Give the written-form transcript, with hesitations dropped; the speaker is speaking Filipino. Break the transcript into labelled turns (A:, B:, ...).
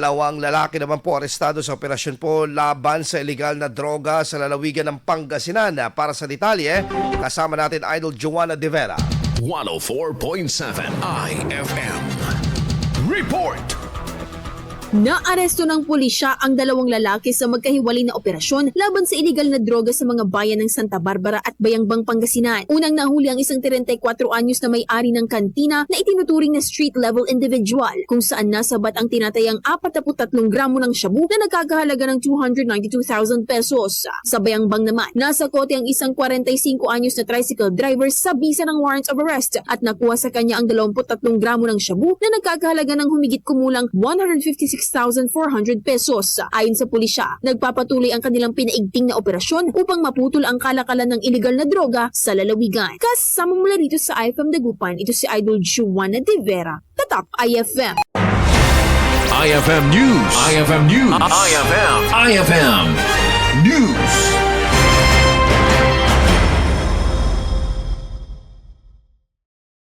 A: Dalawang lalaki naman po arestado sa operasyon po laban sa iligal na droga sa lalawigan ng Pangasinan. Para sa detalye, kasama natin Idol Joanna De Vera.
B: 104.7 IFM Report.
C: Naaresto ng pulisya ang dalawang lalaki sa magkahiwalay na operasyon laban sa iligal na droga sa mga bayan ng Santa Barbara at Bayangbang, Pangasinan. Unang nahuli ang isang 34 anyos na may-ari ng kantina na itinuturing na street-level individual kung saan nasabat ang tinatayang 43 gramo ng shabu na nagkakahalaga ng 292,000 pesos. Sa Bayangbang naman, nasa kote ang isang 45 anyos na tricycle driver sa bisa ng warrants of arrest at nakuha sa kanya ang 23 gramo ng shabu na nagkakahalaga ng humigit kumulang 156,400 pesos. Ayon sa pulisya, nagpapatuloy ang kanilang pinaigting na operasyon upang maputol ang kalakalan ng iligal na droga sa lalawigan. Kasama mula rito sa IFM Dagupan, ito si Idol Joanna De Vera, Tatak IFM.
B: IFM News. IFM News. IFM News.